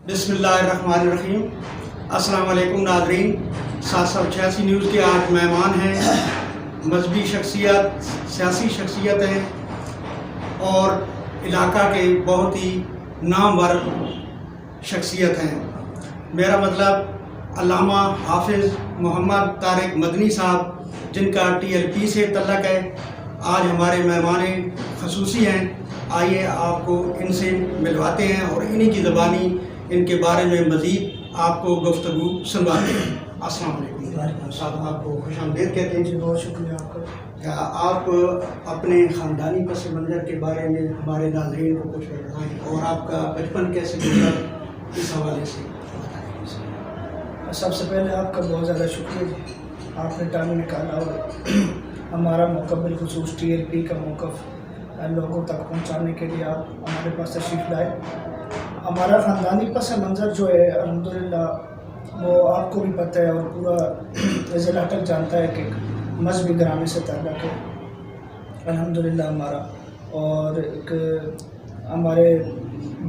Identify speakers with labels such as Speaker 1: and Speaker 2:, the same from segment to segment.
Speaker 1: بسم اللہ الرحمن الرحیم۔ السلام علیکم ناظرین، 786 نیوز کے آج مہمان ہیں، مذہبی شخصیت، سیاسی شخصیت ہیں اور علاقہ کے بہت ہی نامور شخصیت ہیں۔ میرا مطلب علامہ حافظ محمد طارق مدنی صاحب، جن کا TLP سے تعلق ہے، آج ہمارے مہمان خصوصی ہیں۔ آئیے آپ کو ان سے ملواتے ہیں اور انہی کی زبانی ان کے بارے میں مزید آپ کو گفتگو سنواتے ہیں۔ السلام علیکم صاحب، آپ کو خوش آمدید کہتے ہیں۔
Speaker 2: جی بہت شکریہ آپ کا۔
Speaker 1: آپ اپنے خاندانی پس منظر کے بارے میں ہمارے ناظرین کو کچھ بتائیں اور آپ کا بچپن کیسے گزرا، اس حوالے سے بتائیں۔
Speaker 2: سب سے پہلے آپ کا بہت زیادہ شکریہ جی، آپ نے ٹائم نکالا اور ہمارا موقع بالخصوص TLP کا موقف لوگوں تک پہنچانے کے لیے آپ ہمارے پاس تشریف لائے۔ ہمارا خاندانی پس منظر جو ہے الحمدللہ وہ آپ کو بھی پتہ ہے اور پورا ضلع تک جانتا ہے کہ مذہبی گھرانے سے تعلق ہے الحمدللہ ہمارا، اور ایک ہمارے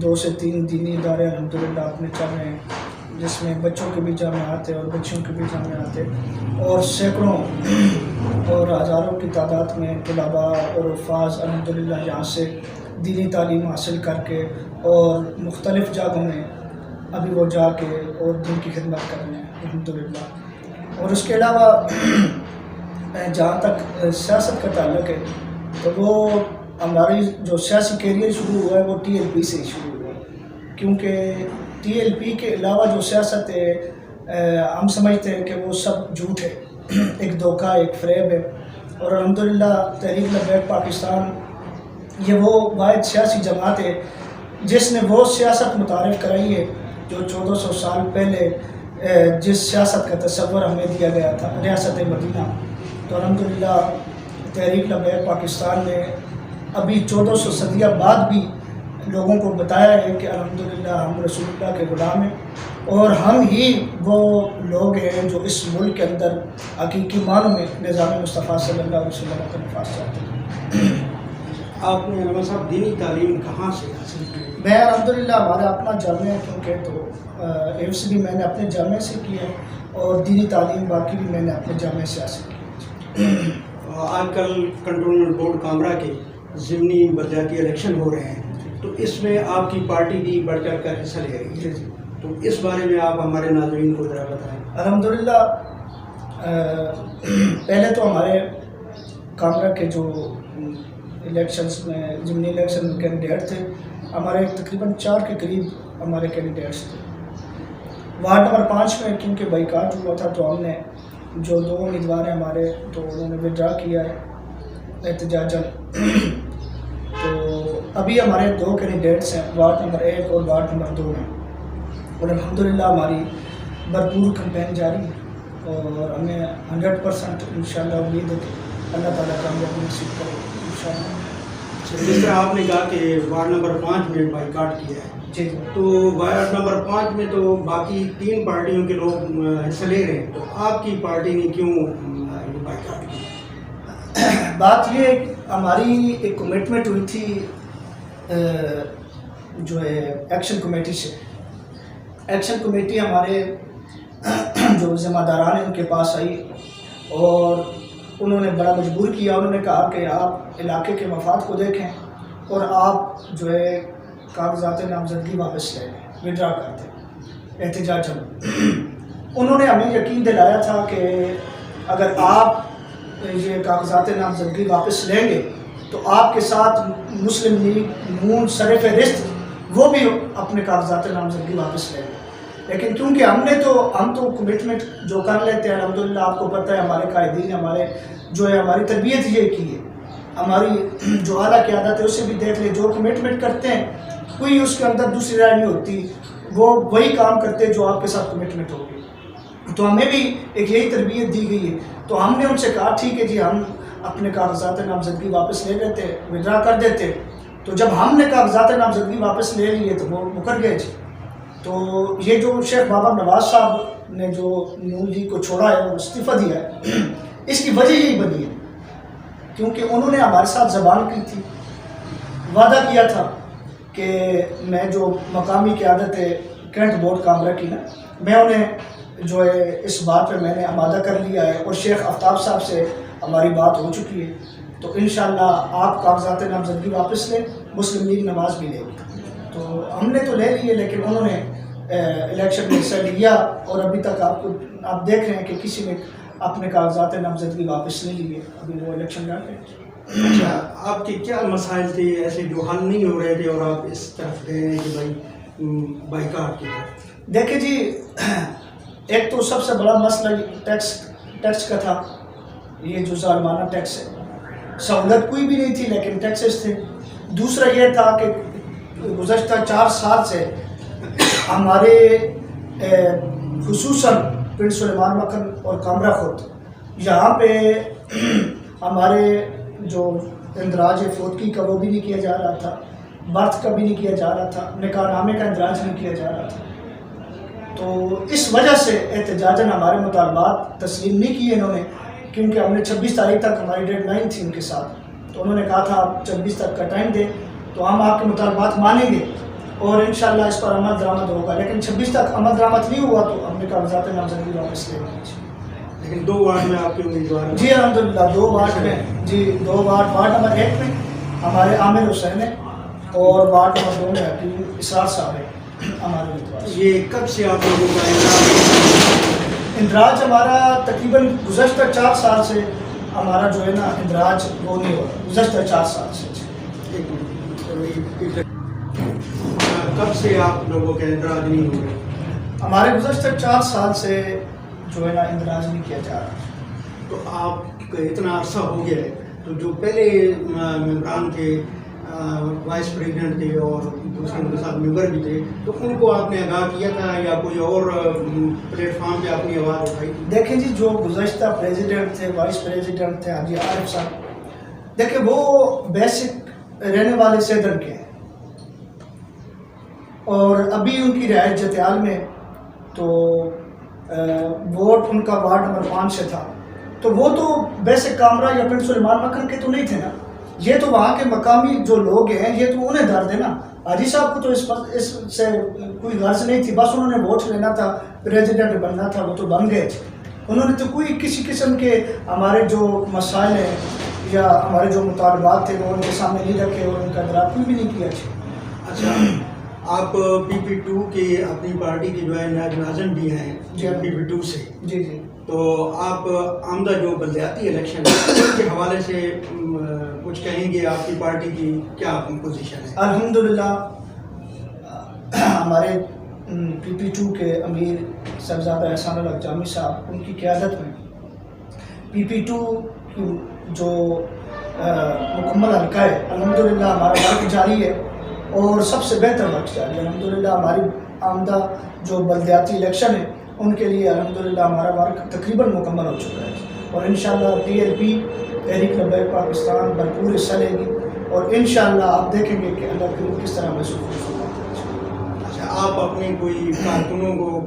Speaker 2: 2 سے 3 دینی ادارے الحمدللہ اپنے چل رہے ہیں، جس میں بچوں کے بھی جامعات ہیں اور بچیوں کے بھی جامعات ہیں، اور سینکڑوں اور ہزاروں کی تعداد میں طلباء اور حفاظ الحمدللہ یہاں سے دینی تعلیم حاصل کر کے اور مختلف جگہوں میں ابھی وہ جا کے اور دین کی خدمت کر رہے ہیں الحمدللہ۔ اور اس کے علاوہ جہاں تک سیاست کا تعلق ہے تو وہ ہماری جو سیاسی کیریئر شروع ہوا ہے وہ TLP سے ہی شروع ہوا ہے، کیونکہ TLP کے علاوہ جو سیاست ہے ہم سمجھتے ہیں کہ وہ سب جھوٹ ہے، ایک دھوکہ، ایک فریب ہے، اور الحمدللہ تحریک لبیک پاکستان یہ وہ واحد سیاسی جماعت ہے جس نے وہ سیاست متعارف کرائی ہے جو 1400 سال پہلے جس سیاست کا تصور ہمیں دیا گیا تھا، ریاست مدینہ۔ تو الحمدللہ تحریک لبیک پاکستان نے ابھی 1400 صدیہ بعد بھی لوگوں کو بتایا ہے کہ الحمدللہ ہم رسول اللہ کے غلام ہیں، اور ہم ہی وہ لوگ ہیں جو اس ملک کے اندر حقیقی معنوں میں نظام مصطفیٰ صلی اللہ علیہ وسلم کا نفاذ چاہتے ہیں۔
Speaker 1: آپ نے علامہ صاحب دینی تعلیم کہاں سے حاصل کی؟
Speaker 2: میں الحمدللہ ہمارا اپنا جامعہ ہے، کیونکہ تو حفظ بھی میں نے اپنے جامعہ سے کی ہے اور دینی تعلیم باقی بھی میں نے اپنے جامعہ سے حاصل کی ہے۔
Speaker 1: آج کل کنٹرولمنٹ بورڈ کامرا کے ضمنی بلدیاتی الیکشن ہو رہے ہیں، تو اس میں آپ کی پارٹی بھی بڑھ چڑھ کر حصہ لے رہی ہے، تو اس بارے میں آپ ہمارے ناظرین کو ذرا بتائیں۔
Speaker 2: الحمدللہ پہلے تو ہمارے کامرا کے جو الیکشنز میں ضمنی الیکشن میں کینڈیڈیٹ تھے، ہمارے تقریباً 4 کے قریب ہمارے کینڈیڈیٹس تھے۔ وارڈ نمبر 5 میں کیونکہ بائیکاٹ ہوا تھا تو ہم نے جو 2 امیدوار ہیں ہمارے تو انہوں نے وڈرا کیا ہے احتجاجاً۔ تو ابھی ہمارے 2 کینڈیڈیٹس ہیں، وارڈ نمبر 1 اور وارڈ نمبر 2 میں، اور الحمدللہ ہماری بھرپور کمپین جاری ہے اور ہمیں 100% انشاءاللہ امید ہے کہ اللہ تعالیٰ کامیابی نصیب کرے انشاءاللہ۔
Speaker 1: جس طرح آپ نے کہا کہ وارڈ نمبر 5 میں بائیکاٹ کیا ہے،
Speaker 2: جی
Speaker 1: تو وارڈ نمبر 5 میں تو باقی 3 پارٹیوں کے لوگ حصہ لے رہے ہیں، تو آپ کی پارٹی نے کیوں بائیکاٹ کیا؟
Speaker 2: بات یہ ہے کہ ہماری ایک کمٹمنٹ ہوئی تھی جو ہے ایکشن کمیٹی سے۔ ایکشن کمیٹی ہمارے جو ذمہ داران ہیں ان کے پاس آئی اور انہوں نے بڑا مجبور کیا، انہوں نے کہا کہ آپ علاقے کے مفاد کو دیکھیں اور آپ جو ہے کاغذات نامزدگی واپس لے لیں، وڈرا کر دیں احتجاجاً۔ انہوں نے ہمیں یقین دلایا تھا کہ اگر آپ یہ کاغذات نامزدگی واپس لیں گے تو آپ کے ساتھ مسلم لیگ نون سر فہرست وہ بھی اپنے کاغذات نامزدگی واپس لیں گے، لیکن کیونکہ ہم تو کمٹمنٹ جو کر لیتے ہیں الحمدللہ، آپ کو پتہ ہے ہمارے قائدین ہمارے جو ہے ہماری تربیت یہ کی ہے، ہماری جو اعلیٰ قیادت ہے اسے بھی دیکھ لے، جو کمٹمنٹ کرتے ہیں کوئی اس کے اندر دوسری رائے نہیں ہوتی، وہ وہی کام کرتے جو آپ کے ساتھ کمٹمنٹ ہوگی۔ تو ہمیں بھی ایک یہی تربیت دی گئی ہے، تو ہم نے ان سے کہا ٹھیک ہے جی ہم اپنے کاغذات نامزدگی واپس لے لیتے، وڈرا کر دیتے۔ تو جب ہم نے کاغذات نامزدگی واپس لے لیے تو وہ مکر گئے جی۔ تو یہ جو شیخ بابا نواز صاحب نے جو نون لیگ کو چھوڑا ہے اور استعفیٰ دیا ہے، اس کی وجہ یہی بنی ہے کیونکہ انہوں نے ہمارے ساتھ زبان کی تھی، وعدہ کیا تھا کہ میں جو مقامی قیادت ہے کینٹ بورڈ کامرہ کی نا، میں انہیں جو ہے اس بات پہ میں نے آمادہ کر لیا ہے، اور شیخ آفتاب صاحب سے ہماری بات ہو چکی ہے، تو انشاءاللہ آپ کاغذات نامزدگی واپس لیں، مسلم لیگ نواز بھی لے گی۔ تو ہم نے تو لے لیے، لیکن انہوں نے الیکشن میں حصہ لیا، اور ابھی تک آپ دیکھ رہے ہیں کہ کسی نے اپنے کاغذات نامزدگی واپس نہیں لیے، ابھی وہ الیکشن لڑ رہے ہیں۔
Speaker 1: اچھا، آپ کے کیا مسائل تھے ایسے جو حل نہیں ہو رہے تھے اور آپ اس طرف گئے ہیں کہ بھائی بائیکاٹ کی طرف؟
Speaker 2: دیکھیں جی، ایک تو سب سے بڑا مسئلہ ٹیکس کا تھا، یہ جو ظالمانہ ٹیکس ہے، سہولت کوئی بھی نہیں تھی لیکن ٹیکسز تھے۔ دوسرا یہ تھا کہ گزشتہ 4 سال سے ہمارے خصوصاً پنڈ سلیمان مکھن اور کامرہ خود، یہاں پہ ہمارے جو اندراج فوتگی کا وہ بھی نہیں کیا جا رہا تھا، برتھ کا بھی نہیں کیا جا رہا تھا، نکاح نامے کا اندراج نہیں کیا جا رہا تھا۔ تو اس وجہ سے احتجاجاً ہمارے مطالبات تسلیم نہیں کیے انہوں نے، کیونکہ ہم نے 26 تاریخ تک ہماری ڈیڈ لائن تھی ان کے ساتھ، تو انہوں نے کہا تھا آپ 26 تک کا ٹائم دیں تو ہم آپ کے مطالبات مانیں گے اور انشاءاللہ اس پر عمل درآمد ہوگا، لیکن 26 تک عمل درآمد نہیں ہوا تو ہم نے کاغذات نامزدگی واپس لے لی۔
Speaker 1: لیکن 2 وارڈ میں آپ کے امیدوار ہیں؟
Speaker 2: جی الحمدللہ 2 وارڈ میں، جی 2 وارڈ نمبر 1 میں ہمارے عامر حسین ہے، اور وارڈ نمبر 2 میں حکیم اسرار صاحب ہے ہمارے امیدوار۔
Speaker 1: یہ کب سے آپ لوگوں کا
Speaker 2: اندراج ہمارا تقریباً گزشتہ 4 سال سے ہمارا جو ہے نا اندراج وہ نہیں ہو رہا، گزشتہ 4 سال سے۔
Speaker 1: کب سے آپ لوگوں کے اندراج نہیں ہو رہے؟
Speaker 2: ہمارے گزشتہ 4 سال سے جو ہے نا اندراج نہیں کیا جا رہا۔
Speaker 1: تو آپ کا اتنا عرصہ ہو گیا ہے، تو جو پہلے ممبران تھے، وائس پریزیڈنٹ تھے اور دوسرے ان کے ساتھ ممبر بھی تھے، تو ان کو آپ نے آگاہ کیا تھا یا کوئی اور پلیٹ فارم پہ اپنی آواز اٹھائی؟
Speaker 2: دیکھیں جی، جو گزشتہ پریزیڈنٹ تھے، وائس پریزیڈنٹ تھے حاجی عارف صاحب، دیکھیں وہ بیسک رہنے والے سیدن کے ہیں، اور ابھی ان کی رہائش جتیال میں، تو ووٹ ان کا وارڈ نمبر 5 سے تھا، تو وہ تو بیسک کامرہ یا پنڈ سلیمان مکھن کے تو نہیں تھے نا، یہ تو وہاں کے مقامی جو لوگ ہیں یہ تو انہیں درد ہے نا۔ حاجی صاحب کو تو اس سے کوئی غرض نہیں تھی، بس انہوں نے ووٹ لینا تھا، پریزیڈنٹ بننا تھا، وہ تو بن گئے تھے۔ انہوں نے تو کوئی کسی قسم کے ہمارے جو مسائل ہیں یا ہمارے جو مطالبات تھے وہ ان کے سامنے نہیں رکھے اور ان کا ادراک کوئی بھی نہیں کیا۔
Speaker 1: اچھا، آپ PP2 کے اپنی پارٹی کے جو ہے نائب ناظم بھی ہیں PP2 سے،
Speaker 2: جی جی،
Speaker 1: تو آپ آمدہ جو بلدیاتی الیکشن کے حوالے سے کچھ کہیں گے؟ آپ کی پارٹی کی کیا پوزیشن ہے؟
Speaker 2: الحمدللہ ہمارے PP2 کے امیر صاحبزادہ احسان الحق جامی صاحب، ان کی قیادت میں PP2 کی جو مکمل حلقہ ہے، الحمدللہ ہمارا ورک جاری ہے اور سب سے بہتر ورک جاری ہے۔ الحمدللہ ہماری آمدہ جو بلدیاتی الیکشن ہے ان کے لیے الحمدللہ ہمارا ورک تقریباً مکمل ہو چکا ہے، اور انشاءاللہ TLP تحریک لبیک پاکستان بھرپور حصہ لے گی، اور انشاءاللہ آپ دیکھیں گے کہ اللہ کے کس طرح محسوس ہوگا۔
Speaker 1: اچھا، آپ اپنے کوئی کارکنوں کو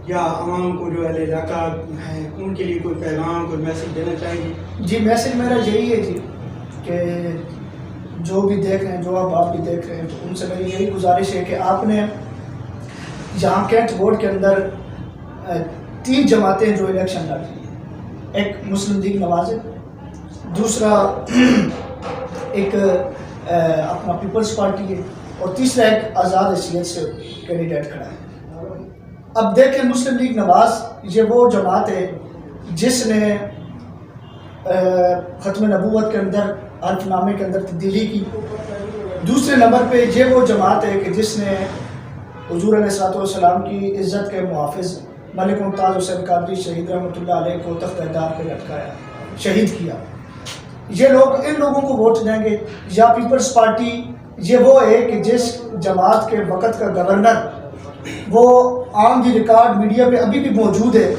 Speaker 1: یا عوام کو جو اہل علاقہ ہیں ان کے لیے کوئی پیغام، کوئی میسج دینا چاہیں گے؟
Speaker 2: جی، میسج میرا یہی ہے جی کہ جو بھی دیکھ رہے ہیں، جو آپ بھی دیکھ رہے ہیں، تو ان سے میری یہی گزارش ہے کہ آپ نے یہاں کینٹ بورڈ کے اندر 3 جماعتیں جو الیکشن لڑ رہی ہیں، ایک مسلم لیگ نواز ہے، دوسرا ایک اپنا پیپلز پارٹی ہے، اور تیسرا ایک آزاد حیثیت سے کینڈیڈیٹ کھڑا ہے۔ اب دیکھیں، مسلم لیگ نواز یہ وہ جماعت ہے جس نے ختم نبوت کے اندر حلف نامے کے اندر تبدیلی کی۔ دوسرے نمبر پہ یہ وہ جماعت ہے کہ جس نے حضور علیہ السلام کی عزت کے محافظ ملک ممتاز حسین قادری شہید رحمۃ اللہ علیہ کو تخت دار پہ لٹکایا، شہید کیا۔ یہ لوگ ان لوگوں کو ووٹ دیں گے؟ یا پیپلز پارٹی یہ وہ ہے کہ جس جماعت کے وقت کا گورنر، وہ عام دی ریکارڈ میڈیا پہ ابھی بھی موجود ہے،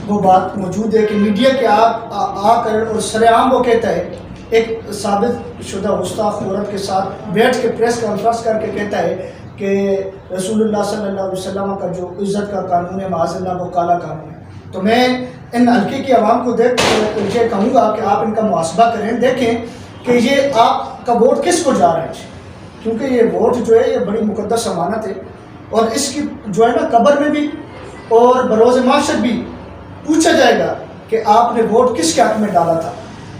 Speaker 2: وہ بات موجود ہے کہ میڈیا کے آ کر اور سر عام وہ کہتا ہے، ایک ثابت شدہ گستاخ عورت کے ساتھ بیٹھ کے پریس کانفرنس کر کے کہتا ہے کہ رسول اللہ صلی اللہ علیہ وسلم کا جو عزت کا قانون ہے معاذ اللہ وہ کالا قانون ہے۔ تو میں ان حلقے کی عوام کو دیکھ کر یہ کہوں گا کہ آپ ان کا محاسبہ کریں، دیکھیں کہ یہ آپ کا ووٹ کس کو جا رہا ہے، کیونکہ یہ ووٹ جو ہے یہ بڑی مقدس امانت ہے، اور اس کی جو ہے نا قبر میں بھی اور بروز معاشر بھی پوچھا جائے گا کہ آپ نے ووٹ کس کے حق میں ڈالا تھا،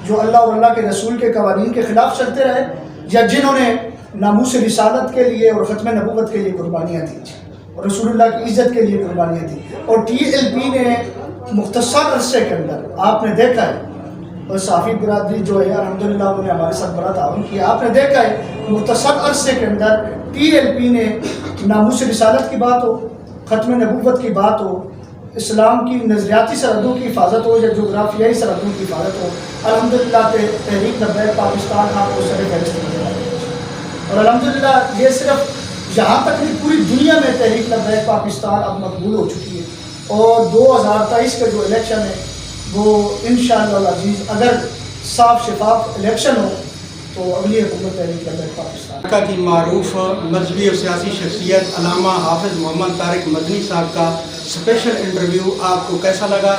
Speaker 2: جو اللہ اور اللہ کے رسول کے قوانین کے خلاف چلتے رہے یا جنہوں نے ناموس رسالت کے لیے اور ختم نبوت کے لیے قربانیاں دیں اور رسول اللہ کی عزت کے لیے قربانیاں دیں. اور ٹی ایل پی نے مختصر عرصے کے اندر آپ نے دیکھا ہے، اور صحافی برادری جو ہے الحمدللہ انہوں نے ہمارے ساتھ بڑا تعاون کیا، آپ نے دیکھا ہے مختصر عرصے کے اندر ٹی ایل پی نے ناموس رسالت کی بات ہو، ختم نبوت کی بات ہو، اسلام کی نظریاتی سرحدوں کی حفاظت ہو یا جغرافیائی سرحدوں کی حفاظت ہو، الحمدللہ تحریک لبیک پاکستان آپ کو سر فہرست نظر آئی ہے. اور الحمدللہ یہ صرف یہاں تک نہیں، پوری دنیا میں تحریک لبیک پاکستان اب مقبول ہو چکی ہے. اور 2023 کا جو الیکشن ہے وہ انشاءاللہ العزیز اگر صاف شفاف الیکشن ہو تو اگلی حکومت تحریک لبیک پاکستان.
Speaker 1: کا کی معروف مذہبی اور سیاسی شخصیت علامہ حافظ محمد طارق مدنی صاحب کا اسپیشل انٹرویو آپ کو کیسا لگا؟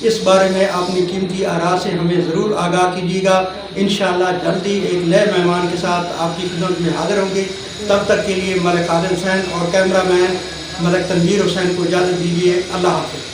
Speaker 1: اس بارے میں اپنی قیمتی آراء سے ہمیں ضرور آگاہ کیجیے گا. انشاءاللہ جلدی ایک نئے مہمان کے ساتھ آپ کی خدمت میں حاضر ہوں گے. تب تک کے لیے ملک خادم حسین اور کیمرہ مین ملک تنویر حسین کو اجازت دیجیے. اللہ حافظ.